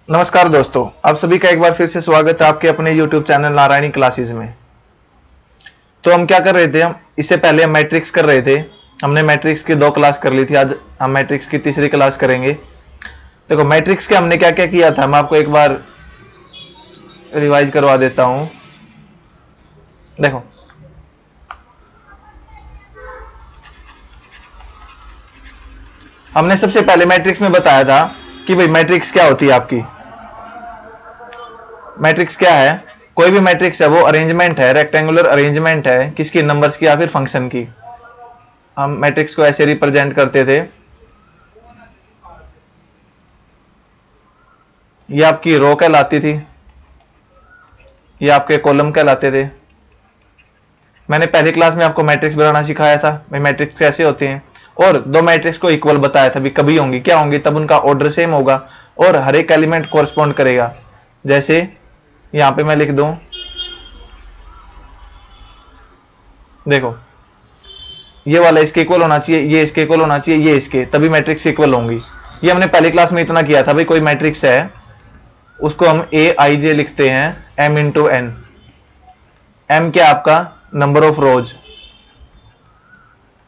नमस्कार दोस्तों, आप सभी का एक बार फिर से स्वागत है आपके अपने YouTube चैनल नारायणी क्लासेस में। तो हम क्या कर रहे थे, हम इससे पहले हम मैट्रिक्स कर रहे थे। हमने मैट्रिक्स की 2 क्लास कर ली थी, आज हम मैट्रिक्स की तीसरी क्लास करेंगे। देखो मैट्रिक्स के हमने क्या क्या किया था, मैं आपको एक बार रिवाइज करवा देता हूं। देखो हमने सबसे पहले मैट्रिक्स में बताया था कि भाई मैट्रिक्स क्या होती है आपकी। मैट्रिक्स क्या है, कोई भी मैट्रिक्स है वो अरेंजमेंट है, रेक्टेंगुलर अरेंजमेंट है किसकी, नंबर्स की या फिर फंक्शन की। हम मैट्रिक्स को ऐसे रिप्रेजेंट करते थे, ये आपकी रो कहलाती थी, ये आपके कॉलम कहलाते थे। मैंने पहली क्लास में आपको मैट्रिक्स बनाना सिखाया था, भाई मैट्रिक्स कैसे होते हैं, और 2 मैट्रिक्स को इक्वल बताया था, भी कभी होंगी क्या होंगी, तब उनका ऑर्डर सेम होगा और हर एक एलिमेंट कोरस्पॉन्ड करेगा। जैसे यहां पे मैं लिख दूं, देखो ये वाला इसके इक्वल होना चाहिए, ये इसके इक्वल होना चाहिए, ये इसके, तभी मैट्रिक्स इक्वल होंगी। ये हमने पहली क्लास में इतना किया था, भाई कोई मैट्रिक्स है उसको हम ए आई जे लिखते हैं एम इंटू एन। एम क्या आपका नंबर ऑफ रोज,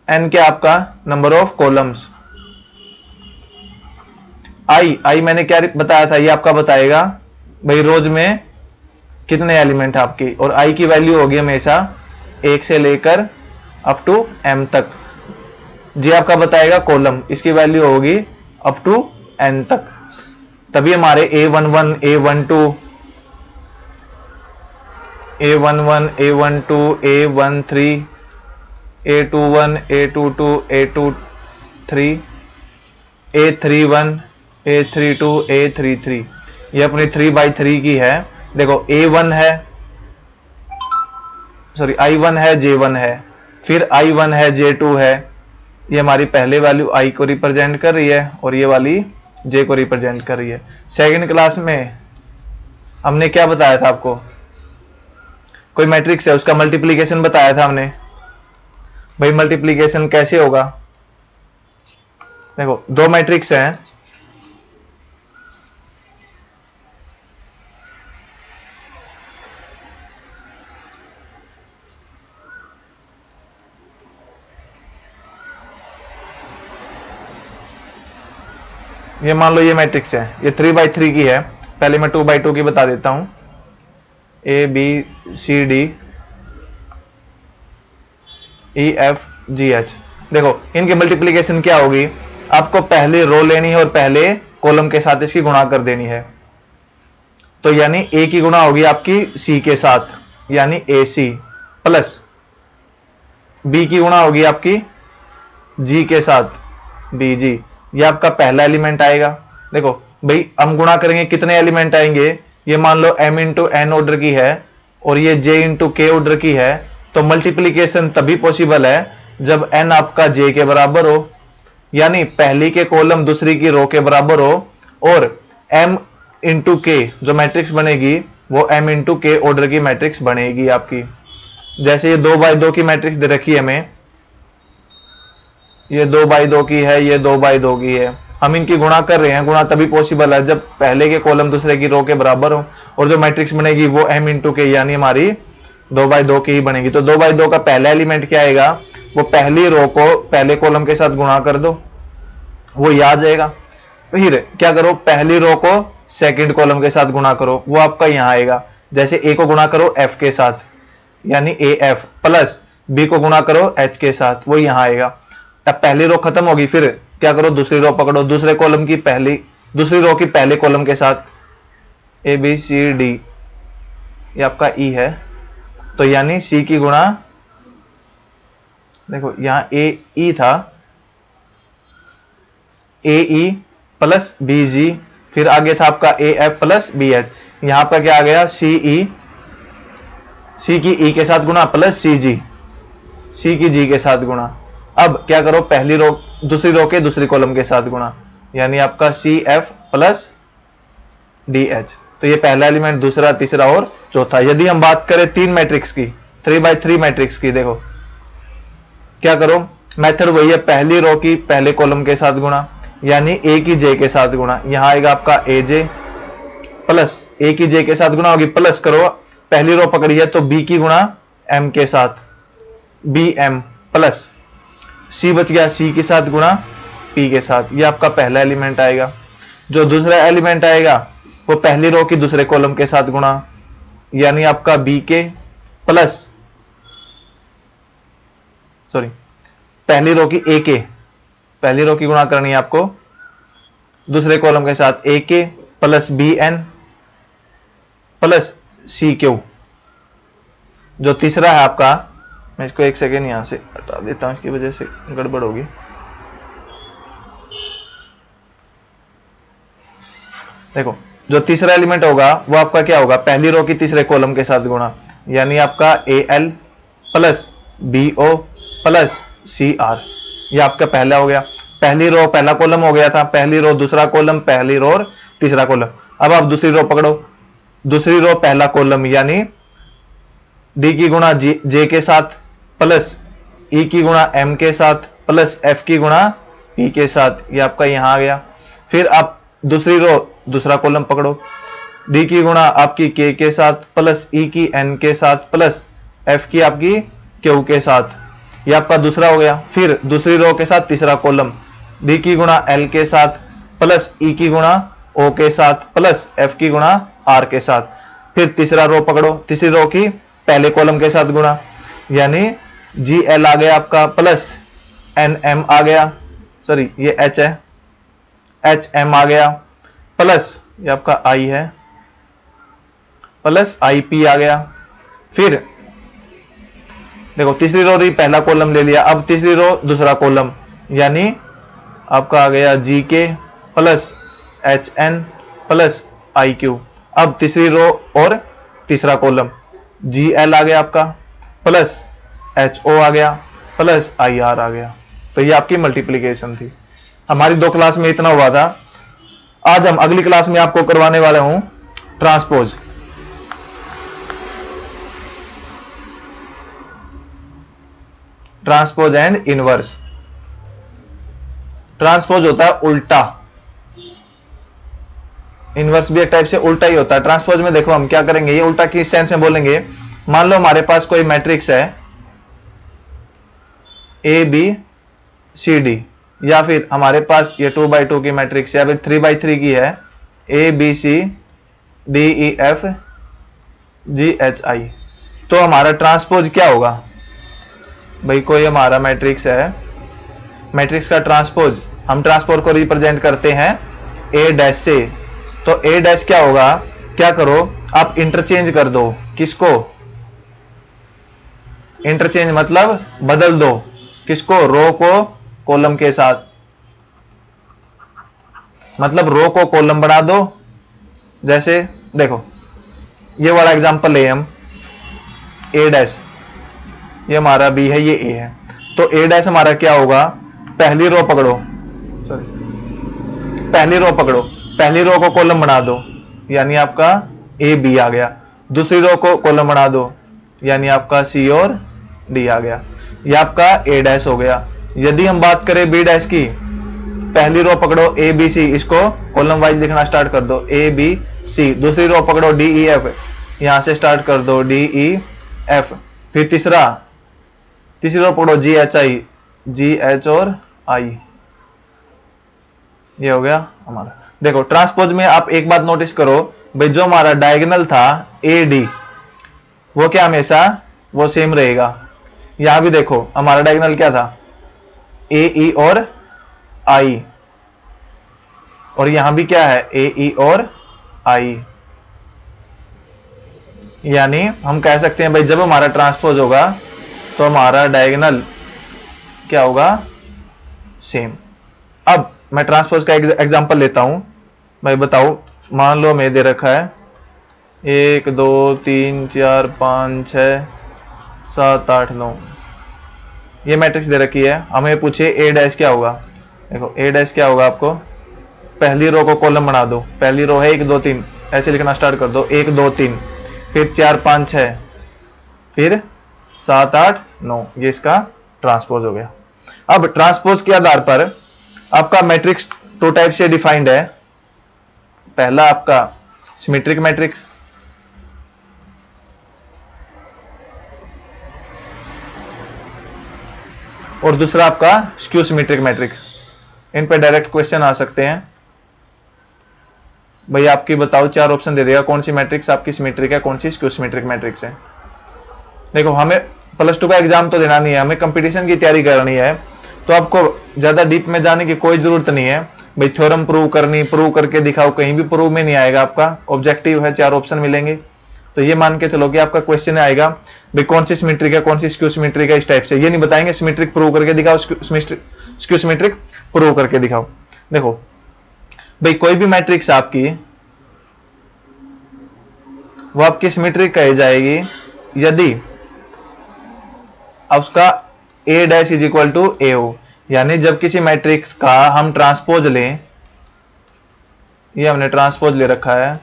एन क्या आपका नंबर ऑफ कॉलम्स। आई मैंने क्या बताया था, ये आपका बताएगा भाई रोज में कितने एलिमेंट है आपके, और आई की वैल्यू होगी हमेशा 1 से लेकर अप टू एम तक। जे आपका बताएगा कॉलम, इसकी वैल्यू होगी अप टू एन तक। तभी हमारे A11, A12, A11, A12, A13, A21, A22, A23, A31, A32, A33, ये अपनी 3x3 की है। देखो A1 है, सॉरी I1 है, J1 है, फिर I1 है, J2 है। ये हमारी पहले वैल्यू I को रिप्रेजेंट कर रही है और ये वाली J को रिप्रेजेंट कर रही है। सेकंड क्लास में हमने क्या बताया था आपको, कोई मैट्रिक्स है उसका मल्टीप्लिकेशन बताया था हमने। भाई मल्टीप्लिकेशन कैसे होगा, देखो 2 मैट्रिक्स हैं, ये मान लो ये मैट्रिक्स है, ये 3x3 की है। पहले मैं 2x2 की बता देता हूं, A B C D E F G H. देखो इनकी मल्टीप्लिकेशन क्या होगी, आपको पहले रो लेनी है और पहले कॉलम के साथ इसकी गुणा कर देनी है। तो यानी ए की गुणा होगी आपकी सी के साथ, यानी ए सी, प्लस बी की गुणा होगी आपकी जी के साथ, बी जी। ये आपका पहला एलिमेंट आएगा। देखो भाई हम गुणा करेंगे कितने एलिमेंट आएंगे, ये मान लो m इंटू एन ऑर्डर की है और ये j इंटू के ऑर्डर की है। तो मल्टीप्लीकेशन तभी पॉसिबल है जब n आपका j के बराबर हो, यानी पहली के कॉलम दूसरी की रो के बराबर हो, और m इंटू के जो मैट्रिक्स बनेगी वो m इंटू के ऑर्डर की मैट्रिक्स बनेगी आपकी। जैसे ये 2x2 की मैट्रिक्स दे रखी है हमें, ये 2x2 की है, ये 2x2 की है, हम इनकी गुणा कर रहे हैं। गुणा तभी पॉसिबल है जब पहले के कॉलम दूसरे की रो के बराबर हो, और जो मैट्रिक्स बनेगी वो m इंटू के, यानी हमारी 2x2 की ही बनेगी। तो 2x2 का पहला एलिमेंट क्या आएगा, वो पहली रो को पहले कॉलम के साथ गुणा कर दो, वो ये आ जाएगा। फिर क्या करो, पहली रो को सेकंड कॉलम के साथ गुणा करो, वो आपका यहां आएगा। जैसे ए को गुणा करो f के साथ, यानी ए एफ, प्लस बी को गुणा करो h के साथ, वो यहां आएगा। अब पहली रो खत्म होगी, फिर क्या करो, दूसरी रो पकड़ो, दूसरे कॉलम की पहली, दूसरी रो की पहले कॉलम के साथ ए बी सी डी, ये आपका ई है। तो यानी सी की गुणा, देखो यहां ए ई था, ए ई प्लस बी जी, फिर आगे था आपका A F plus B H. यहां पर क्या आ गया, सी ई, सी की ई के साथ गुणा प्लस सी जी, सी की जी के साथ गुणा। अब क्या करो, पहली रो दूसरी रो के दूसरी कॉलम के साथ गुणा, यानी आपका C F plus D H. तो ये पहला एलिमेंट, दूसरा, तीसरा और चौथा। यदि हम बात करें 3 मैट्रिक्स की, 3x3 मैट्रिक्स की, देखो क्या करो, मेथड वही है, पहली रो की पहले कॉलम के साथ गुणा, यानी ए की जे के साथ गुणा। यहां आएगा आपका ए जे, प्लस ए की जे के साथ गुणा होगी, प्लस करो, पहली रो पकड़ी है तो बी की गुणा एम के साथ, बी एम, प्लस सी बच गया, सी के साथ गुणा पी के साथ। ये आपका पहला एलिमेंट आएगा। जो दूसरा एलिमेंट आएगा वो पहली रो की दूसरे कॉलम के साथ गुणा, यानी आपका बी के प्लस, सॉरी, पहली रो की ए के, पहली रो की गुणा करनी है आपको दूसरे कॉलम के साथ, A K plus B N plus C Q. जो तीसरा है आपका, मैं इसको एक सेकेंड यहां से हटा देता हूं, इसकी वजह से गड़बड़ होगी। देखो, जो तीसरा एलिमेंट होगा वो आपका क्या होगा, पहली रो की तीसरे कॉलम के साथ गुणा, यानी आपका A L plus B O plus C R. ये आपका पहला हो गया, पहली रो पहला कॉलम हो गया था, पहली रो दूसरा कॉलम, पहली रो और तीसरा कॉलम। अब आप दूसरी रो पकड़ो, दूसरी रो पहला कॉलम यानी डी की गुणा जे के साथ प्लस ई की गुणा एम के साथ प्लस एफ की गुणा पी के साथ। ये आपका यहां आ गया। फिर आप दूसरी रो दूसरा कॉलम पकड़ो, डी की गुणा आपकी के साथ प्लस ई की एन के साथ प्लस एफ की आपकी क्यू के साथ। ये आपका दूसरा हो गया। फिर दूसरी रो के साथ तीसरा कॉलम, डी की गुणा एल के साथ प्लस ई की गुणा ओ के साथ प्लस एफ की गुणा आर के साथ। फिर तीसरा रो पकड़ो, तीसरी रो की पहले कॉलम के साथ गुणा, यानी जी एल आ गया आपका प्लस एन एम आ गया, सॉरी ये एच है, एच एम आ गया प्लस ये आपका आई है प्लस आई पी आ गया। फिर देखो, तीसरी रो रही पहला कॉलम ले लिया, अब तीसरी रो दूसरा कॉलम, यानी आपका आ गया G K plus H N plus I Q. अब तीसरी रो और तीसरा कॉलम, जी एल आ गया आपका प्लस एच ओ आ गया प्लस आई आर आ गया। तो ये आपकी मल्टीप्लीकेशन थी। हमारी 2 क्लास में इतना हुआ था। आज हम अगली क्लास में आपको करवाने वाले हूं transpose. Transpose and inverse. Transpose होता है उल्टा, इनवर्स भी एक टाइप से उल्टा ही होता है। ट्रांसपोज में देखो हम क्या करेंगे, ये उल्टा किस सेंस में बोलेंगे। मान लो हमारे पास कोई मैट्रिक्स है ए बी सी डी, या फिर हमारे पास ये 2x2 की मैट्रिक्स है, या फिर 3x3 की है, A B C D E F G H I. तो हमारा ट्रांसपोज क्या होगा भाई, कोई हमारा मैट्रिक्स है, मैट्रिक्स का ट्रांसपोज, हम ट्रांसपोज को रिप्रेजेंट करते हैं ए डैश से। तो ए डैश क्या होगा, क्या करो आप इंटरचेंज कर दो, किसको, इंटरचेंज मतलब बदल दो, किसको, रो को कॉलम के साथ, मतलब रो को कॉलम बना दो। जैसे देखो, ये वाला एग्जांपल ले हम, ए डैश, ये हमारा बी है, ये ए है, तो ए डैश हमारा क्या होगा, पहली रो पकड़ो, सॉरी पहली रो पकड़ो, पहली रो को कॉलम बना दो, यानी आपका ए बी आ गया। दूसरी रो को कॉलम बना दो, यानी आपका सी और डी आ गया। ये आपका ए डैश हो गया। यदि हम बात करें बी डैश की, पहली रो पकड़ो ए बी सी, इसको कॉलम वाइज लिखना स्टार्ट कर दो, ए बी सी। दूसरी रो पकड़ो डी ई एफ, यहां से स्टार्ट कर दो डी ई एफ। फिर तीसरी रो पकड़ो जी एच आई, जी एच और आई। ये हो गया हमारा। देखो, ट्रांसपोज में आप एक बात नोटिस करो भाई, जो हमारा डायगोनल था ए डी, वो क्या हमेशा वो सेम रहेगा। यहां भी देखो हमारा डायगोनल क्या था, ए ई और आई, और यहां भी क्या है, ए ई और आई। यानी हम कह सकते हैं भाई, जब हमारा ट्रांसपोज होगा तो हमारा डायगोनल क्या होगा, सेम। अब मैं ट्रांसपोज का एग्जांपल लेता हूं भाई, बताओ, मान लो मैं दे रखा है 1 2 3 4 5 6 7 8 9, ये मैट्रिक्स दे रखी है। हमें पूछे ए डैश क्या होगा। देखो ए डैश क्या होगा, आपको पहली रो को कॉलम बना दो, पहली रो है 1 2 3, ऐसे लिखना स्टार्ट कर दो, 1 2 3, फिर 4 5 6, फिर 7 8 9, ये इसका ट्रांसपोज हो गया। अब ट्रांसपोज के आधार पर आपका मैट्रिक्स 2 टाइप से डिफाइंड है। पहला आपका सिमेट्रिक मैट्रिक्स, और दूसरा आपका स्क्यू सिमेट्रिक मैट्रिक्स। इन पे डायरेक्ट क्वेश्चन आ सकते हैं। भाई आपकी बताओ, चार ऑप्शन दे देगा, कौन सी मैट्रिक्स आपकी सिमेट्रिक है, कौन सी स्क्यू सिमेट्रिक मैट्रिक्स है। देखो हमें +2 का एग्जाम तो देना नहीं है, हमें कंपटीशन की तैयारी करनी है, तो आपको ज्यादा डीप में जाने की कोई जरूरत नहीं है। भाई थ्योरम प्रूव करके दिखाओ, कहीं भी प्रूव में नहीं आएगा। आपका ऑब्जेक्टिव है, 4 ऑप्शन मिलेंगे, तो ये मान के चलो कि आपका क्वेश्चन आएगा भाई कौन सी सिमेट्रिक है, कौन सी स्क्यू सिमेट्रिक है, इस टाइप से। ये नहीं बताएंगे सिमेट्रिक प्रूव करके दिखाओ, स्क्यू सिमेट्रिक प्रूव करके दिखाओ। देखो भाई कोई भी मैट्रिक्स आपकी, वो आपकी सिमेट्रिक कही जाएगी यदि अब उसका A dash is equal to A हो, यानी जब किसी मैट्रिक्स का हम ट्रांसपोज लें, ये हमने ट्रांसपोज ले रखा है,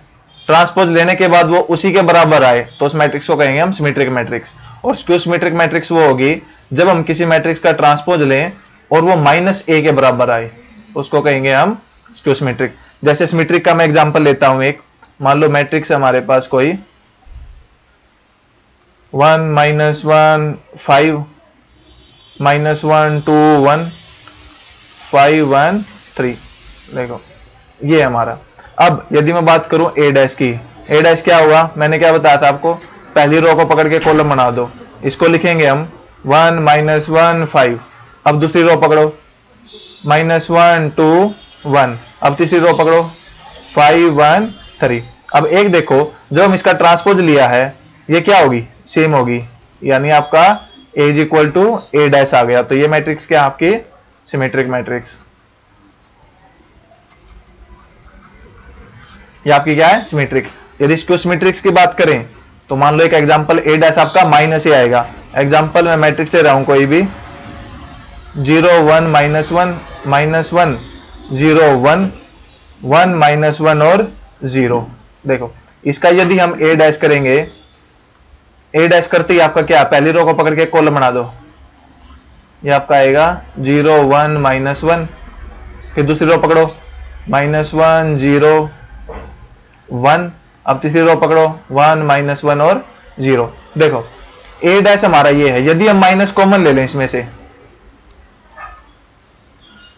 ट्रांसपोज लेने के बाद वो उसी के बराबर आए, तो उस मैट्रिक्स को कहेंगे हम सिमेट्रिक मैट्रिक्स। और स्क्यू सिमेट्रिक मैट्रिक्स वो होगी जब हम किसी मैट्रिक्स का ट्रांसपोज लें और वो -a के बराबर आए, उसको कहेंगे हम स्क्यू सिमेट्रिक। जैसे सिमेट्रिक का मैं एग्जांपल लेता हूं एक, मान लो मैट्रिक्स है हमारे पास कोई 1 -1 5 -1 2 1 5 1 3, देखो ये हमारा। अब यदि मैं बात करूं A डैश की, A डैश क्या हुआ, मैंने क्या बताया था आपको, पहली रो को पकड़ के कॉलम बना दो, इसको लिखेंगे हम 1 -1 5। अब दूसरी रो पकड़ो -1 2 1, अब तीसरी रो पकड़ो 5 1 3। अब एक देखो, जब हम इसका ट्रांसपोज लिया है, ये क्या होगी, सेम होगी, यानी आपका A is equal to A dash आ गया। तो ये मैट्रिक्स क्या आपकी सिमेट्रिक मैट्रिक्स, ये आपकी क्या है सिमेट्रिक। यदि स्क्यू सिमेट्रिक्स की बात करें तो मान लो एक एग्जांपल A डैश आपका -a आएगा। एग्जांपल मैं मैट्रिक्स ले रहा हूं कोई भी 0 1 -1 -1 0 1 1 -1 और 0। देखो इसका यदि हम A डैश करेंगे, A डैश करते ही आपका क्या, पहली रो को पकड़ के कॉलम बना दो, ये आपका आएगा 0 1 -1, फिर दूसरी रो पकड़ो -1 0 1, अब तीसरी रो पकड़ो 1 -1 और 0। देखो A डैश हमारा ये है, यदि हम माइनस कॉमन ले लें, इसमें से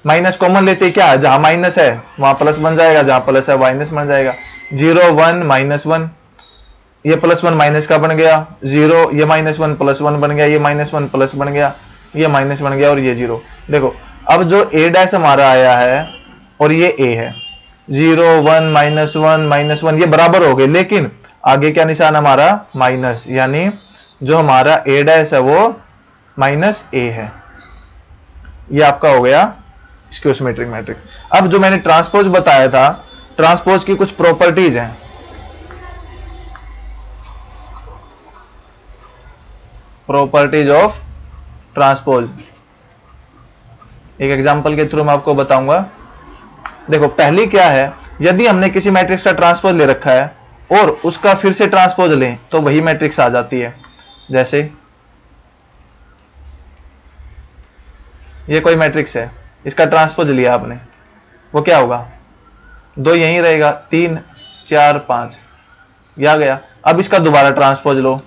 माइनस कॉमन लेते क्या, जहां माइनस है वहां प्लस बन जाएगा, जहां प्लस है माइनस बन जाएगा। 0 1 -1, ये +1 माइनस का बन गया, 0 ये -1 +1 बन गया, ये -1 प्लस बन गया, ये माइनस बन गया और ये 0। देखो अब जो A डैश हमारा आया है और ये A है, 0 1 -1 -1 ये बराबर हो गए, लेकिन आगे क्या निशान हमारा माइनस, यानी जो हमारा A डैश है वो -a है। ये आपका हो गया स्क्यू सिमेट्रिक मैट्रिक्स। अब जो मैंने ट्रांसपोज बताया था, ट्रांसपोज की कुछ प्रॉपर्टीज हैं। प्रॉपर्टीज ऑफ ट्रांसपोज, एक एग्जांपल के थ्रू मैं आपको बताऊंगा। देखो पहली क्या है, यदि हमने किसी मैट्रिक्स का ट्रांसपोज ले रखा है और उसका फिर से ट्रांसपोज लें तो वही मैट्रिक्स आ जाती है। जैसे ये कोई मैट्रिक्स है, इसका ट्रांसपोज लिया आपने, वो क्या होगा, 2 यहीं रहेगा, 3 4 5 ये आ गया। अब इसका दोबारा ट्रांसपोज लो,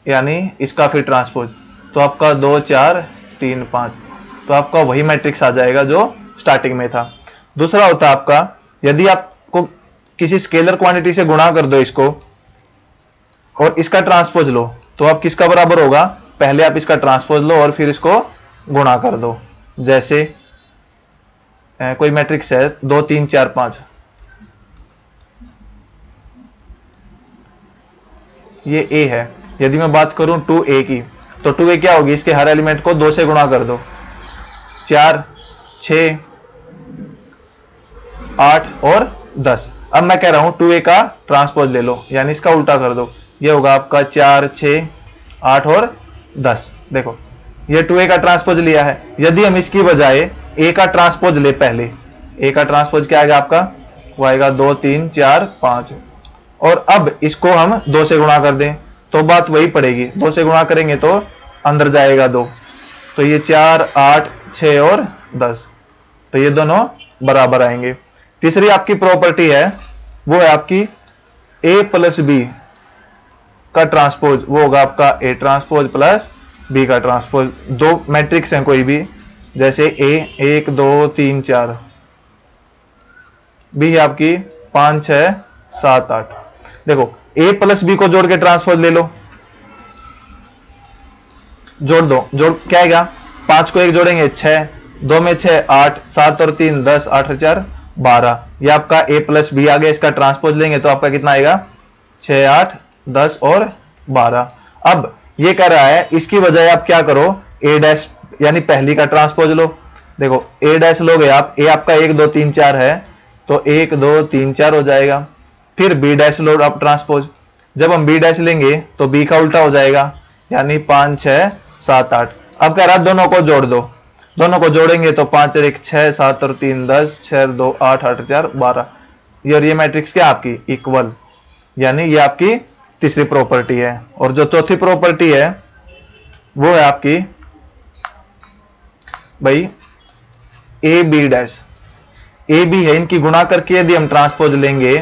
यानी इसका फिर ट्रांसपोज, तो आपका 2 4 3 5, तो आपका वही मैट्रिक्स आ जाएगा जो स्टार्टिंग में था। दूसरा होता है आपका, यदि आपको किसी स्केलर क्वांटिटी से गुणा कर दो इसको और इसका ट्रांसपोज लो, तो आप किसका बराबर होगा, पहले आप इसका ट्रांसपोज लो और फिर इसको गुणा कर दो। जैसे कोई मैट्रिक्स है 2 3 4 5, ये A है। यदि मैं बात करूं 2A की, तो 2A क्या होगी, इसके हर एलिमेंट को 2 से गुणा कर दो, 4 6 8 और 10। अब मैं कह रहा हूं 2A का ट्रांसपोज ले लो, यानी इसका उल्टा कर दो, ये होगा आपका 4 6 8 और 10। देखो ये 2A का ट्रांसपोज लिया है, यदि हम इसकी बजाय A का ट्रांसपोज ले, पहले A का ट्रांसपोज क्या आएगा आपका, वो आएगा 2 3 4 5, और अब इसको हम 2 से गुणा कर दें तो बात वही पड़ेगी, 2 से गुणा करेंगे तो अंदर जाएगा 2, तो ये 4 8 6 और 10, तो ये दोनों बराबर आएंगे। तीसरी आपकी प्रॉपर्टी है वो है आपकी ए प्लस बी का ट्रांसपोज वो होगा आपका ए ट्रांसपोज प्लस बी का ट्रांसपोज। दो मैट्रिक्स हैं कोई भी, जैसे ए 1 2 3 4, बी है आपकी 5 6 7 8। देखो ए प्लस बी को जोड़ के ट्रांसपोज ले लो, जोड़ दो, जोड़ क्या आएगा, 5 को 1 जोड़ेंगे 6, 2 में 6 8, 7 और 3 10, 8 और 4 12। ये आपका a प्लस बी आ गया, इसका ट्रांसपोज लेंगे तो आपका कितना आएगा 6 8 10 और 12। अब ये कह रहा है इसकी बजाय आप क्या करो, a डैश यानी पहली का ट्रांसपोज लो। देखो a डैश लोगे आप, a आपका 1 2 3 4 है तो 1 2 3 4 हो जाएगा। फिर b डैश लो आप ट्रांसपोज, जब हम b डैश लेंगे तो b का उल्टा हो जाएगा, यानी 5 6 7 8। अब कह रहा है दोनों को जोड़ दो, दोनों को जोड़ेंगे तो 5 और 1 6, 7 और 3 10, 6 और 2 8, 8 और 4 12। ये और ये मैट्रिक्स क्या आपकी इक्वल, यानी ये आपकी तीसरी प्रॉपर्टी है। और जो चौथी प्रॉपर्टी है वो है आपकी भाई A B dash, A B है, इनकी गुणा करके यदि हम ट्रांसपोज लेंगे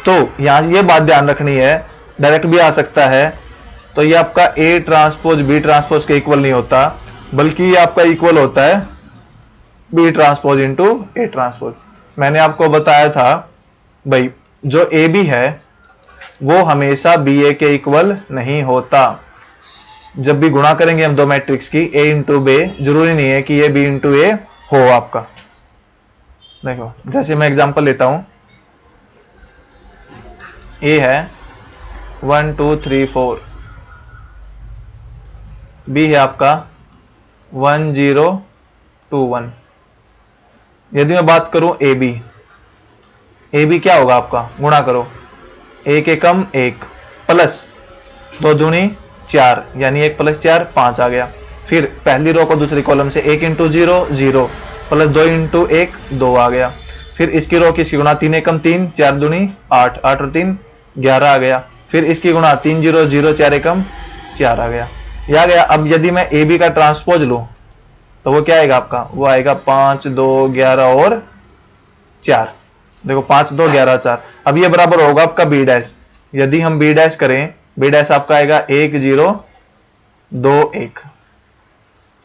तो यहां ये बात ध्यान रखनी है, डायरेक्ट भी आ सकता है, तो ये आपका ए ट्रांसपोज बी ट्रांसपोज के इक्वल नहीं होता, बल्कि ये आपका इक्वल होता है B transpose into A transpose. मैंने आपको बताया था भाई जो ए बी है वो हमेशा बी ए के इक्वल नहीं होता। जब भी गुणा करेंगे हम दो मैट्रिक्स की ए इंटू बी, जरूरी नहीं है कि ये बी इंटू ए हो आपका। देखो जैसे मैं एग्जांपल लेता हूं, ए है 1 2 3 4, बी है आपका 1 0 2 1। यदि मैं बात करूं ए बी क्या होगा आपका, गुणा करो, एक एकम 1 प्लस 2 दूनी 4, यानी 1 प्लस 4 5 आ गया। फिर पहली रो को दूसरी कॉलम से 1 इंटू 0 0 प्लस 2 इंटू 1 2 आ गया। फिर इसकी रो किसकी गुणा, 3 एकम 3, 4 दूनी 8, 8 और 3 11 आ गया। फिर इसकी गुणा 3 0 0 4 एकम 4 आ गया, ये आ गया। अब यदि मैं ए बी का ट्रांसपोज लूं तो वो क्या आएगा आपका, वो आएगा 5 2 11 और 4। देखो 5 2 11 4। अब ये बराबर होगा आपका बी डैश, यदि हम बी डैश करें, बी डैश आपका आएगा 1 0 2 1,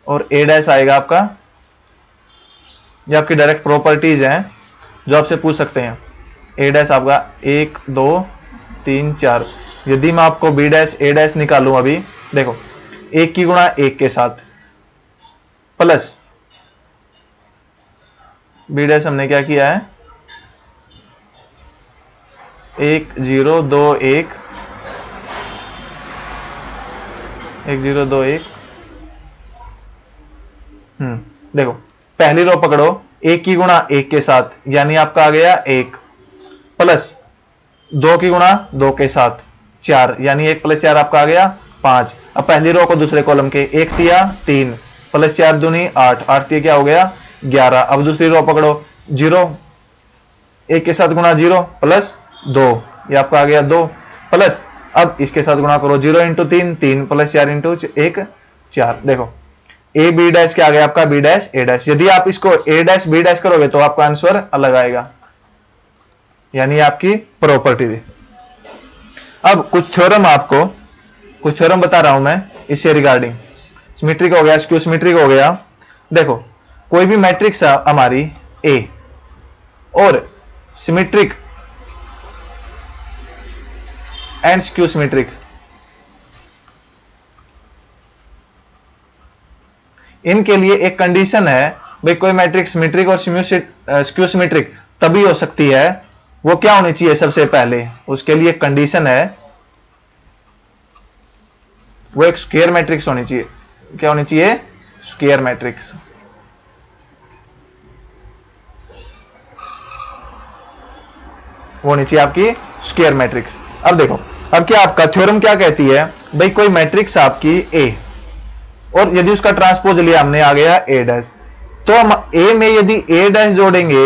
और ए डैश आएगा आपका, ये आपकी डायरेक्ट प्रॉपर्टीज हैं जो आपसे पूछ सकते हैं। ए डैश आपका 1 2 3 4। यदि मैं आपको बी डैश ए डैश निकालूं अभी, देखो 1 की गुणा 1 के साथ प्लस बी डैश हमने क्या किया है 1 0 2 1 1 0 2 1। देखो पहली रो पकड़ो, 1 की गुणा 1 के साथ यानी आपका आ गया 1, प्लस 2 की गुणा 2 के साथ 4, यानी 1 प्लस 4 आपका आ गया 5। अब पहली रो को दूसरे कॉलम के 1 तिया 3 प्लस 4 दूनी 8, 8 तिया क्या हो गया 11। अब दूसरी रो पकड़ो, 0 1 के साथ गुणा 0 प्लस 2, ये आपका आ गया 2, प्लस अब इसके साथ गुणा करो 0 इंटू 3 3 प्लस 4 इंटू 1 4। देखो ए बी डैश क्या आ गया आपका बी डैश ए डैश। यदि आप इसको ए डैश बी डैश करोगे तो आपका आंसर अलग आएगा, यानी आपकी प्रॉपर्टी थी। अब कुछ थ्योरम बता रहा हूं मैं इससे रिगार्डिंग, सिमेट्रिक हो गया, स्क्यू सिमेट्रिक हो गया। देखो कोई भी मैट्रिक्स हमारी ए और सिमेट्रिक एंड स्क्यू सिमेट्रिक, इनके लिए एक कंडीशन है भाई, कोई मैट्रिक्स सिमेट्रिक और स्क्यू सिमेट्रिक तभी हो सकती है, वो क्या होनी चाहिए सबसे पहले, उसके लिए एक कंडीशन है, वो एक स्क्वायर मैट्रिक्स होनी चाहिए। क्या होनी चाहिए, स्क्वायर मैट्रिक्स। वो होनी चाहिए आपकी स्क्वायर मैट्रिक्स। अब देखो अब क्या आपका थ्योरम क्या कहती है भाई, कोई मैट्रिक्स आपकी ए और यदि उसका ट्रांसपोज लिया हमने आ गया ए डैश, तो हम ए में यदि ए डैश जोड़ेंगे,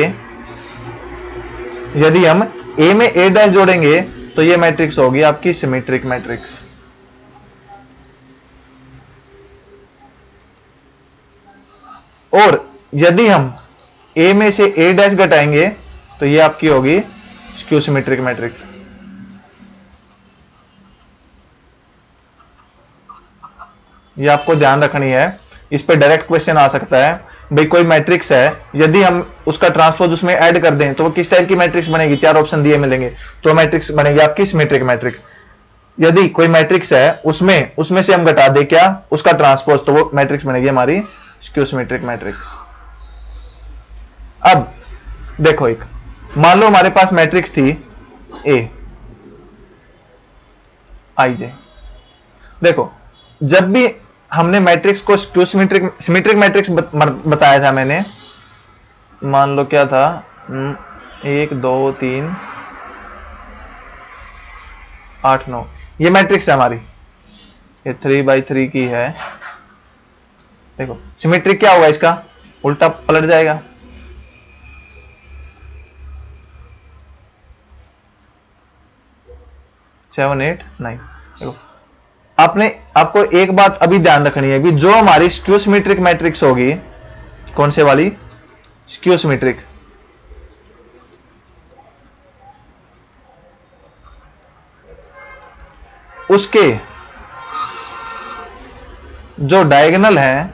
यदि हम ए में ए डैश जोड़ेंगे तो ये मैट्रिक्स होगी आपकी सिमेट्रिक मैट्रिक्स। और यदि हम ए में से ए डैश घटाएंगे तो ये आपकी होगी स्क्यू सिमेट्रिक मैट्रिक्स। ये आपको ध्यान रखनी है, इस पे डायरेक्ट क्वेश्चन आ सकता है। भाई कोई मैट्रिक्स है, यदि हम उसका ट्रांसपोज उसमें ऐड कर दें तो वो किस टाइप की मैट्रिक्स बनेगी, 4 ऑप्शन दिए मिलेंगे, तो मैट्रिक्स बनेगी आपकी सिमेट्रिक मैट्रिक्स। यदि कोई मैट्रिक्स है उसमें से हम घटा दे क्या, उसका ट्रांसपोज, तो वो मैट्रिक्स बनेगी हमारी स्क्यू सिमेट्रिक मैट्रिक्स। अब देखो, एक मान लो हमारे पास मैट्रिक्स थी ए आई जे। देखो, जब भी हमने मैट्रिक्स को स्क्यू सिमेट्रिक मैट्रिक्स बताया था मैंने, मान लो क्या था, 1 2 3 8 9, ये मैट्रिक्स है हमारी, ये 3x3 की है। देखो सिमेट्रिक क्या होगा, इसका उल्टा पलट जाएगा। Seven eight nine. देखो आपको एक बात अभी ध्यान रखनी है कि जो हमारी स्क्यू सिमेट्रिक मैट्रिक्स होगी, कौन से वाली, स्क्यू सिमेट्रिक, उसके जो डायगोनल है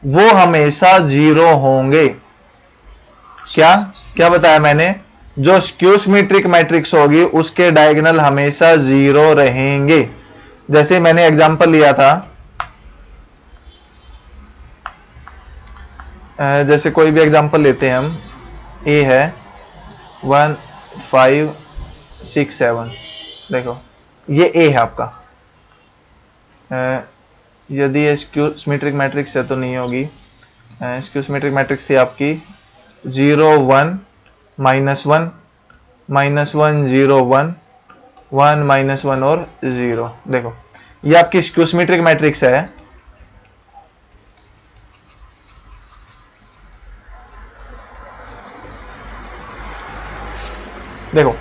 वो हमेशा 0 होंगे। क्या क्या बताया मैंने, जो स्क्यू सिमेट्रिक मैट्रिक्स होगी उसके डायगोनल हमेशा 0 रहेंगे। जैसे मैंने एग्जांपल लिया था, जैसे कोई भी एग्जांपल लेते हैं हम, ए है 1 5 6 7। देखो ये ए है आपका, यदि ये स्क्यू सिमेट्रिक मैट्रिक्स है तो नहीं होगी। स्क्यू सिमेट्रिक मैट्रिक्स थी आपकी 0 1 -1 -1 0 1 1 -1 और 0। देखो ये आपकी स्क्यू सिमेट्रिक मैट्रिक्स है। देखो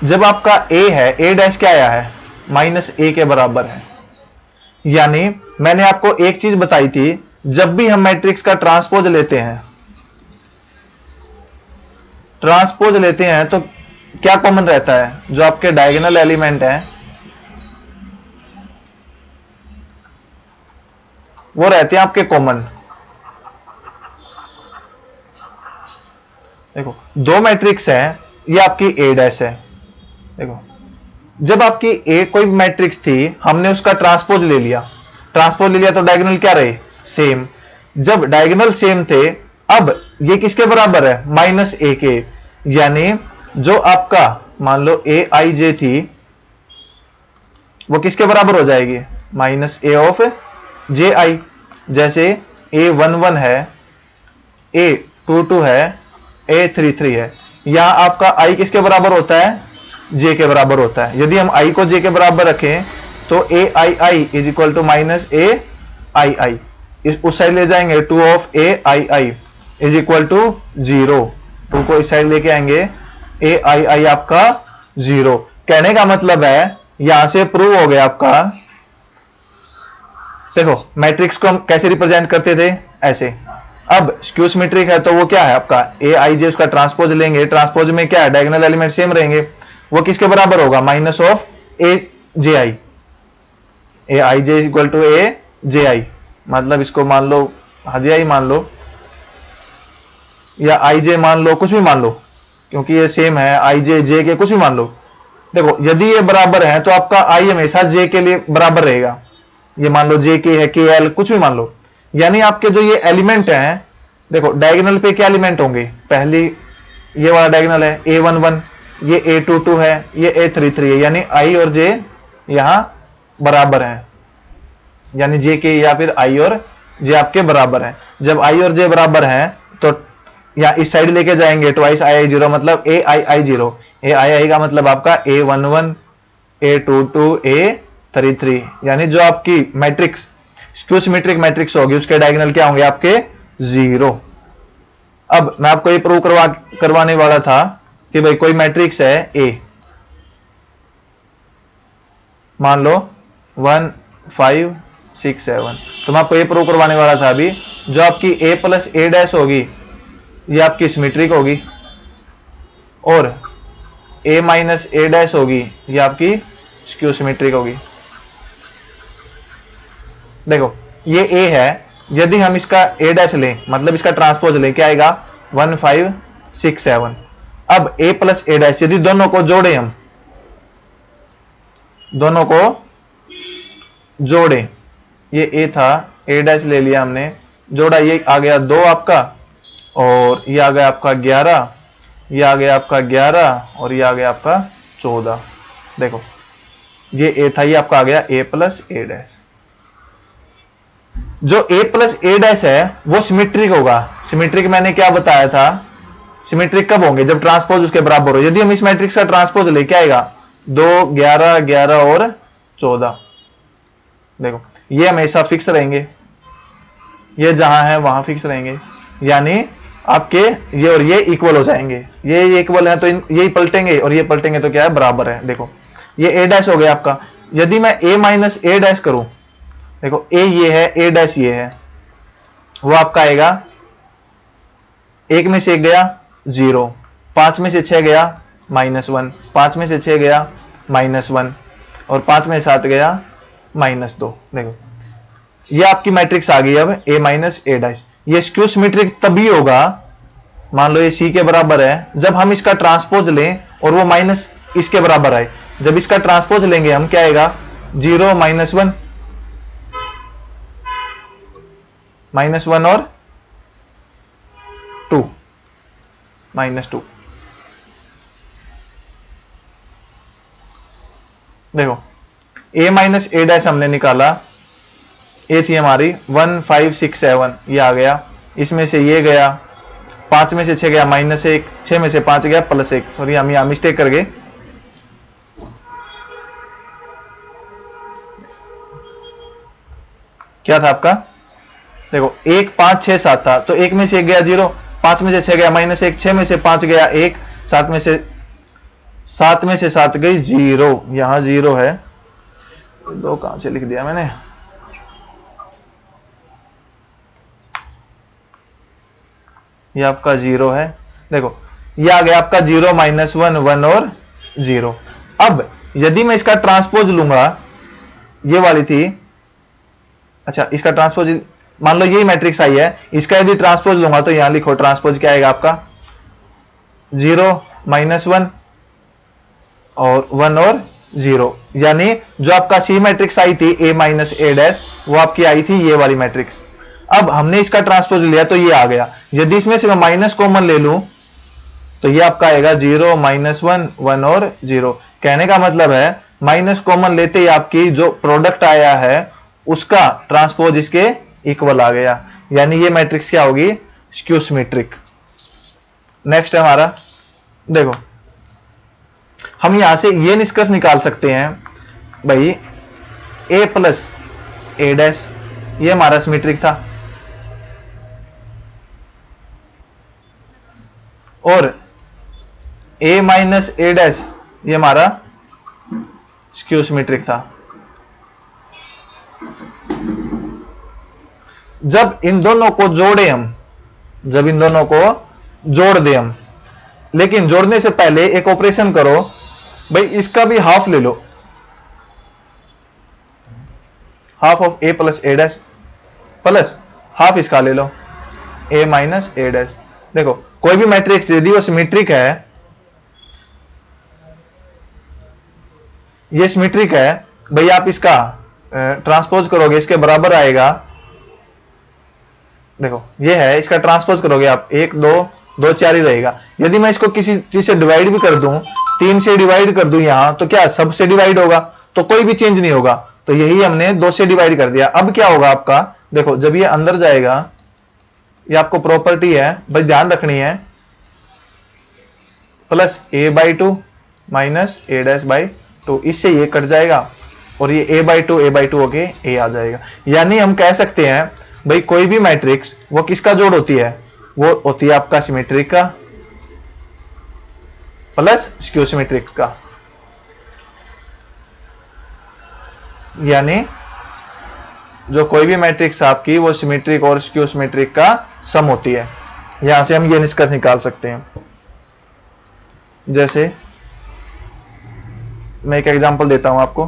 जब आपका ए है, ए डैश क्या आया है, -a के बराबर है। यानी मैंने आपको एक चीज बताई थी, जब भी हम मैट्रिक्स का ट्रांसपोज लेते हैं तो क्या कॉमन रहता है, जो आपके डायगोनल एलिमेंट हैं वो रहते हैं आपके कॉमन। देखो दो मैट्रिक्स हैं, ये आपकी ए डैश है। देखो जब आपकी ए कोई मैट्रिक्स थी, हमने उसका ट्रांसपोज ले लिया तो डायगोनल क्या रहे, सेम। जब डायगोनल सेम थे, अब ये किसके बराबर है, -a के। यानी जो आपका मान लो ए आई जे थी, वो किसके बराबर हो जाएगी, -a ऑफ जे आई। जैसे a11 है, a22 है, a33 है, यहां आपका i किसके बराबर होता है, j के बराबर होता है। यदि हम i को j के बराबर रखें तो a i i is equal to -a i i, उस साइड ले जाएंगे 2 of a i i is equal to 0। 2 को इस साइड लेके आएंगे, a i i आपका 0। कहने का मतलब है यहां से प्रूव हो गया आपका। देखो मैट्रिक्स को हम कैसे रिप्रेजेंट करते थे, ऐसे। अब स्क्यू सिमेट्रिक है तो वो क्या है आपका ए आई जे, उसका ट्रांसपोज लेंगे, ट्रांसपोज में क्या है, डायगोनल एलिमेंट सेम रहेंगे, वो किसके बराबर होगा, minus of A J I. A I J equal to A J I, मतलब इसको मान लो जे आई मान लो या आई जे मान लो, कुछ भी मान लो, क्योंकि ये सेम है, आई जे जे के कुछ भी मान लो। देखो यदि ये बराबर है तो आपका आई हमेशा जे के लिए बराबर रहेगा। ये मान लो जे के है, के एल, कुछ भी मान लो। यानी आपके जो ये एलिमेंट हैं, देखो डायगोनल पे क्या एलिमेंट होंगे, पहली ये वाला डायगोनल है a11, ये a22 है, ये a33 है, यानी i और j यहां बराबर हैं, यानी j के या फिर i और j आपके बराबर हैं। जब i और j बराबर हैं तो या इस साइड लेके जाएंगे, ट्वाइस i 0 मतलब a i 0, a i का मतलब आपका a11 a22 a33, यानी जो आपकी मैट्रिक्स स्क्यू सिमेट्रिक मैट्रिक्स होगी उसके डायगोनल क्या होंगे आपके 0। अब मैं आपको ये प्रूव करवाने वाला था कि भाई कोई मैट्रिक्स है ए, मान लो 1 5 6 7, तो मैं आपको ये प्रूव करवाने वाला था अभी, जो आपकी a प्लस a डैश होगी ये आपकी सिमेट्रिक होगी, और ए माइनस ए डैश होगी ये आपकी स्क्यू सिमेट्रिक होगी। देखो ये ए है, यदि हम इसका ए डैश लें मतलब इसका ट्रांसपोज लें क्या आएगा 1567। अब ए प्लस ए डैश यदि दोनों को जोड़े, हम दोनों को जोड़े, ये ए था, ए डैश ले लिया हमने, जोड़ा, ये आ गया 2 आपका, और ये आ गया आपका 11, ये आ गया आपका 11, और ये आ गया आपका 14। देखो ये ए था, ये आपका आ गया ए प्लस ए डैश। जो ए प्लस ए डैश है वो सिमेट्रिक होगा। सिमेट्रिक मैंने क्या बताया था, सिमेट्रिक कब होंगे, जब ट्रांसपोज उसके बराबर हो। यदि हम इस मैट्रिक्स का ट्रांसपोज ले क्या आएगा 2, 11, 11 और 14। देखो ये हमेशा फिक्स रहेंगे, ये जहां है वहां फिक्स रहेंगे, यानी आपके ये और ये इक्वल हो जाएंगे। ये इक्वल है तो ये पलटेंगे और ये पलटेंगे तो क्या है बराबर है। देखो ये ए डैश हो गया आपका। यदि मैं ए माइनस ए डैश करूं, देखो ए ये है, ए डैश ये है, वो आपका आएगा 1 में से 1 गया 0, 5 में से 6 गया -1, 5 में से 6 गया -1, और 5 में से 7 गया -2। देखो ये आपकी मैट्रिक्स आ गई अब ए माइनस ए डैश। ये स्क्यू सिमेट्रिक तभी होगा, मान लो ये सी के बराबर है, जब हम इसका ट्रांसपोज लें और वो माइनस इसके बराबर आए। जब इसका ट्रांसपोज लेंगे हम क्या आएगा 0, -1, -1 और 2, -2। देखो a माइनस ए डैश हमने निकाला, ए थी हमारी 1567, ये आ गया, इसमें से ये गया, 5 में से 6 गया -1, 6 में से 5 गया +1। सॉरी हम यहां मिस्टेक कर गए, क्या था आपका, देखो 1, 5, 6, 7 था, तो 1 में से 1 गया 0, 5 में से 6 गया -1, 6 में से 5 गया 1, 7 में से 7 गई 0, यहां 0 है, 2 कहां से लिख दिया मैंने, ये आपका 0 है। देखो ये आ गया आपका 0, -1, 1 और 0। अब यदि मैं इसका ट्रांसपोज लूंगा, ये वाली थी, अच्छा इसका ट्रांसपोज, मान लो यही मैट्रिक्स आई है, इसका यदि ट्रांसपोज लूंगा तो यहां लिखो ट्रांसपोज क्या आएगा आपका 0, -1 और 1 और 0, यानी जो आपका सी मैट्रिक्स आई थी ए माइनस ए डैश, वो आपकी आई थी ये वाली मैट्रिक्स। अब हमने इसका ट्रांसपोज लिया तो ये आ गया। यदि इसमें से मैं माइनस कॉमन ले लूं तो ये आपका आएगा 0, -1, 1 और 0। कहने का मतलब है माइनस कॉमन लेते ही आपकी जो प्रोडक्ट आया है उसका ट्रांसपोज इसके इक्वल आ गया, यानी ये मैट्रिक्स क्या होगी स्क्यू सिमेट्रिक। नेक्स्ट है हमारा, देखो हम यहां से ये निष्कर्ष निकाल सकते हैं भाई ए प्लस ए डैश ये हमारा सिमेट्रिक था, और ए माइनस ए डैश ये हमारा स्क्यू सिमेट्रिक था। जब इन दोनों को जोड़े हम, जब इन दोनों को जोड़ दे हम, लेकिन जोड़ने से पहले एक ऑपरेशन करो भाई, इसका भी हाफ ले लो, half of A plus A dash plus half इसका ले लो ए माइनस ए डैश। देखो कोई भी मैट्रिक्स यदि वो सिमेट्रिक है, ये सिमेट्रिक है भाई, आप इसका ट्रांसपोज करोगे इसके बराबर आएगा। देखो ये है, इसका ट्रांसपोज करोगे आप 1, 2, 2, 4 ही रहेगा। यदि मैं इसको किसी चीज से डिवाइड भी कर दूं, 3 से डिवाइड कर दूं यहां, तो क्या सब से डिवाइड होगा, तो कोई भी चेंज नहीं होगा। तो यही हमने 2 से डिवाइड कर दिया। अब क्या होगा आपका, देखो जब ये अंदर जाएगा, ये आपको प्रॉपर्टी है भाई ध्यान रखनी है, प्लस a/2 माइनस a'/2, इससे ये कट जाएगा और ये a/2 होके a आ जाएगा। यानी हम कह सकते हैं भाई कोई भी मैट्रिक्स वो किसका जोड़ होती है, वो होती है आपका सिमेट्रिक का प्लस स्क्यू सिमेट्रिक का। यानी जो कोई भी मैट्रिक्स आपकी वो सिमेट्रिक और स्क्यू सिमेट्रिक का सम होती है। यहां से हम ये निष्कर्ष निकाल सकते हैं। जैसे मैं एक एग्जांपल देता हूं आपको।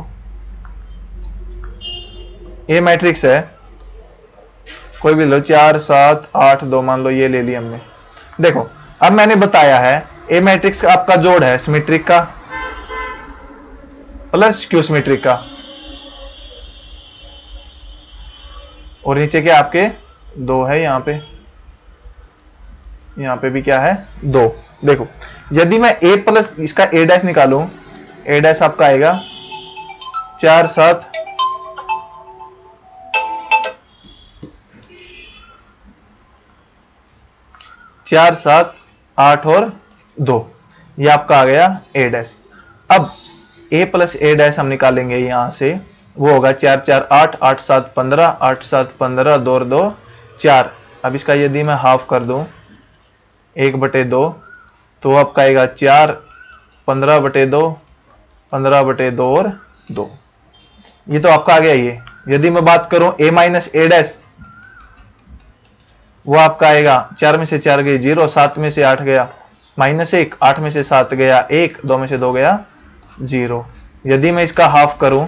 ये मैट्रिक्स है, कोई भी लो, 4 7 8 2 मान लो, ये ले ली हमने। देखो अब मैंने बताया है ए मैट्रिक्स का आपका जोड़ है सिमेट्रिक का प्लस स्क्यू सिमेट्रिक का, और नीचे क्या आपके 2 है, यहां पे भी क्या है 2। देखो यदि मैं ए प्लस इसका ए डैश निकालूं, ए डैश आपका आएगा 4 7 4 7 8 और 2, ये आपका आ गया ए डैश। अब ए प्लस ए डैश हम निकालेंगे यहां से, वो होगा 4 4 8 8 7 15 8 7 15 2 और 2 4। अब इसका यदि मैं हाफ कर दूं 1/2, तो आपका आएगा 4 15/2 15/2 और 2, ये तो आपका आ गया ये। यदि मैं बात करूं ए माइनस ए डैश, वो आपका आएगा 4 में से 4 गई 0, 7 में से 8 गया -1, 8 में से 7 गया 1, 2 में से 2 गया 0। यदि मैं इसका हाफ करूं,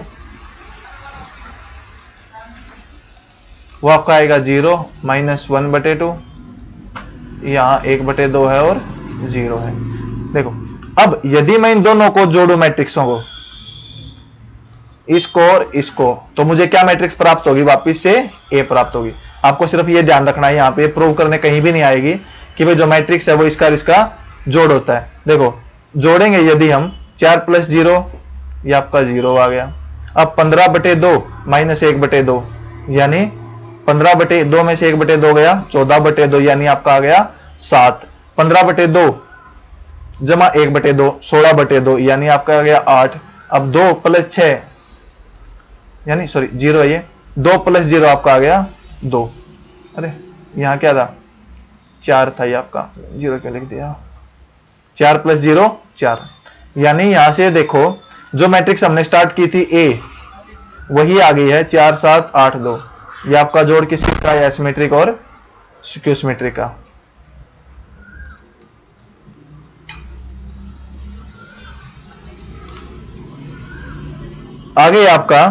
वो आपका आएगा 0 -1/2, यहां 1/2 है और 0 है। देखो अब यदि मैं इन दोनों को जोड़ू मैट्रिक्सों को, इसको और इसको, तो मुझे क्या मैट्रिक्स प्राप्त होगी, वापिस से ए प्राप्त होगी। आपको सिर्फ ये ध्यान रखना है, यहां पे प्रूव करने कहीं भी नहीं आएगी कि भाई जो मैट्रिक्स है वो इसका और इसका जोड़ होता है। देखो जोड़ेंगे यदि हम 4 + 0, ये आपका 0 आ गया। अब 15/2 -1/2, यानी 15/2 में से 1/2 गया 14/2, यानी आपका आ गया 7। 15/2 जमा 1/2 16/2, यानी आपका आ गया 8। अब 2 + 6, यानी सॉरी 0 है ये, 2 + 0 आपका आ गया 2। अरे यहां क्या था, 4 था, ये आपका 0 क्यों लिख दिया, 4 + 0 4। यानी यहां से देखो जो मैट्रिक्स हमने स्टार्ट की थी ए, वही आ गई है 4 7 8 2। ये आपका जोड़ किसका है, एसिमेट्रिक और स्क्यू सिमेट्रिक का। आगे आपका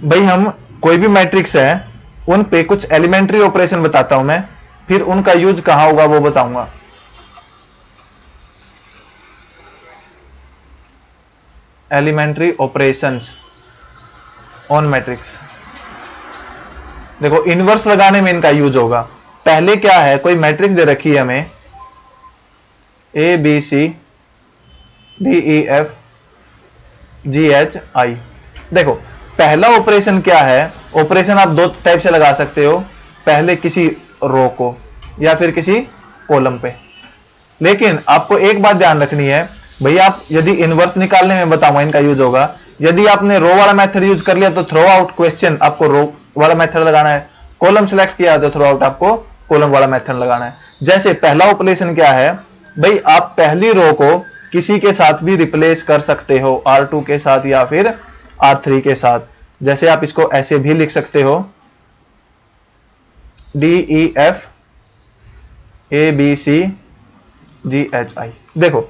भाई हम कोई भी मैट्रिक्स है उन पे कुछ एलिमेंट्री ऑपरेशन बताता हूं मैं, फिर उनका यूज कहां होगा वो बताऊंगा। एलिमेंट्री ऑपरेशंस ऑन मैट्रिक्स, देखो इनवर्स लगाने में इनका यूज होगा। पहले क्या है, कोई मैट्रिक्स दे रखी है हमें A B C D E F G H I. देखो पहला ऑपरेशन क्या है, ऑपरेशन आप दो टाइप से लगा सकते हो, पहले किसी रो को या फिर किसी कॉलम पे। लेकिन आपको एक बात ध्यान रखनी है भाई, आप यदि इनवर्स निकालने में बताऊंगा इनका यूज होगा। यदि आपने रो वाला मेथड यूज कर लिया तो थ्रो आउट क्वेश्चन आपको रो वाला मेथड लगाना है, कॉलम सेलेक्ट किया तो थ्रो आउट आपको कॉलम वाला मेथड लगाना है। जैसे पहला ऑपरेशन क्या है भाई, आप पहली रो को किसी के साथ भी रिप्लेस कर सकते हो, R2 के साथ या फिर R3 के साथ। जैसे आप इसको ऐसे भी लिख सकते हो, DEF ABC GHI। देखो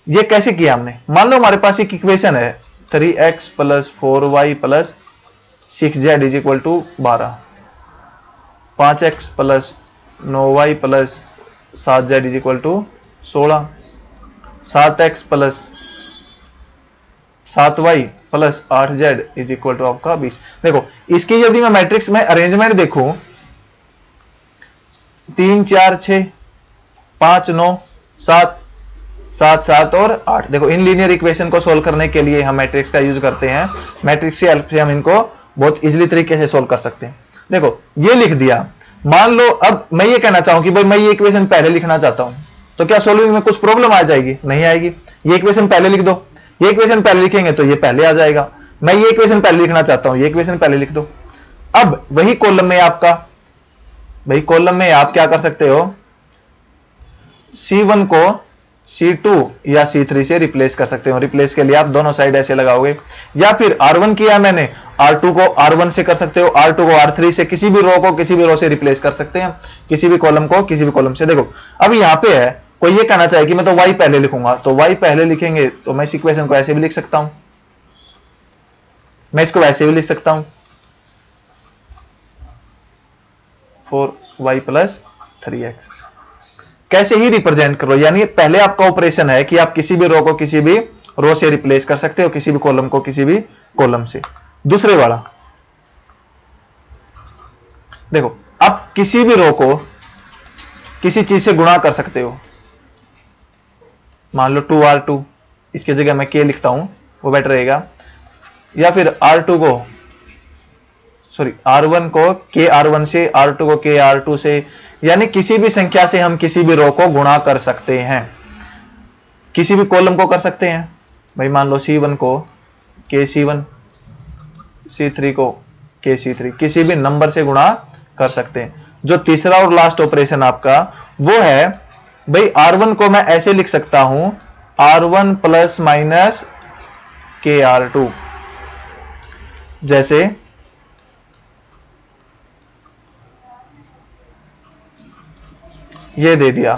ये कैसे किया हमने, मान लो हमारे पास एक इक्वेशन है 3x + 4y + 6z = 12, 5x + 9y + 7z = 16, 7x + 7y + 8z = आपका 20। देखो इसकी यदि मैं मैट्रिक्स में अरेंजमेंट देखूं, 3 4 6 5 9 7 7 7 और 8। देखो इन लीनियर इक्वेशन को सोल्व करने के लिए हम मैट्रिक्स का यूज करते हैं, मैट्रिक्स की हेल्प से हम इनको बहुत इजीली तरीके से सोल्व कर सकते हैं। देखो ये लिख दिया। मान लो अब मैं ये कहना चाहूं कि भाई मैं ये इक्वेशन पहले लिखना चाहता हूं, तो क्या सोल्विंग में कुछ प्रॉब्लम आ जाएगी? नहीं आएगी। ये इक्वेशन पहले लिख दो, ये इक्वेशन पहले लिखेंगे तो ये पहले आ जाएगा। मैं ये इक्वेशन पहले लिखना चाहता हूं, ये इक्वेशन पहले लिख दो। अब वही कॉलम में आपका, भाई कॉलम में आप क्या कर सकते हो, C1 को C2 या C3 से रिप्लेस कर सकते हो। रिप्लेस के लिए आप दोनों साइड ऐसे लगाओगे, या फिर R1 किया मैंने, R2 को R1 से कर सकते हो, R2 को R3 से, किसी भी रो को किसी भी रो से रिप्लेस कर सकते हैं, किसी भी कॉलम को किसी भी कॉलम से। देखो अब यहां पे है, कोई ये कहना चाहे कि मैं तो y पहले लिखूंगा, तो y पहले लिखेंगे तो मैं इस इक्वेशन को ऐसे भी लिख सकता हूं, मैं इसको वैसे भी लिख सकता हूं 4y प्लस 3x। कैसे ही रिप्रेजेंट करो, यानी पहले आपका ऑपरेशन है कि आप किसी भी रो को किसी भी रो से रिप्लेस कर सकते हो, किसी भी कॉलम को किसी भी कॉलम से। दूसरे वाला देखो, आप किसी भी रो को किसी चीज से गुणा कर सकते हो। मान लो 2r2, इसकी जगह मैं k लिखता हूं, वो बेटर रहेगा। या फिर r2 को सॉरी r1 को k r1 से, r2 को k r2 से, यानी किसी भी संख्या से हम किसी भी रो को गुणा कर सकते हैं। किसी भी कॉलम को कर सकते हैं भाई, मान लो c1 को k c1, c3 को k c3, किसी भी नंबर से गुणा कर सकते हैं। जो तीसरा और लास्ट ऑपरेशन आपका वो है भाई, r1 को मैं ऐसे लिख सकता हूं r1 plus minus k r2, जैसे ये दे दिया।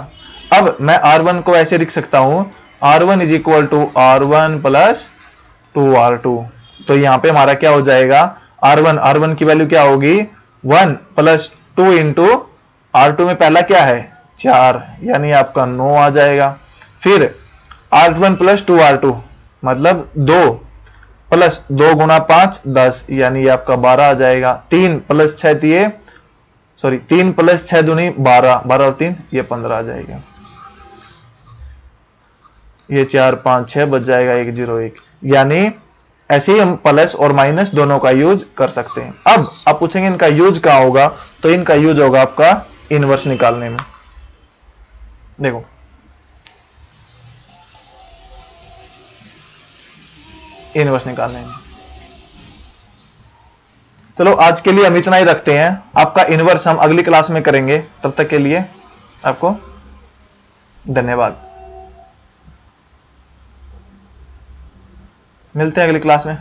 अब मैं r1 को ऐसे लिख सकता हूं r1 is equal to r1 plus 2r2। तो यहां पे हमारा क्या हो जाएगा, r1 की वैल्यू क्या होगी 1 प्लस 2 इंटू r2 में पहला क्या है 4, यानी आपका 9 आ जाएगा। फिर r1 प्लस 2r2 मतलब 2 प्लस 2 गुना 5 10, यानी आपका 12 आ जाएगा। 3 प्लस 6 दिए, सॉरी 3 प्लस 6 दूनी 12, 12 और 3 ये 15 आ जाएगा। ये 4 5 6 बच जाएगा 1 0 1, यानी ऐसे ही हम प्लस और माइनस दोनों का यूज कर सकते हैं। अब आप पूछेंगे इनका यूज कहां होगा, तो इनका यूज होगा आपका इनवर्स निकालने में। देखो इनवर्स निकालने में। चलो आज के लिए हम इतना ही रखते हैं, आपका इनवर्स हम अगली क्लास में करेंगे। तब तक के लिए आपको धन्यवाद। मिलते हैं अगली क्लास में।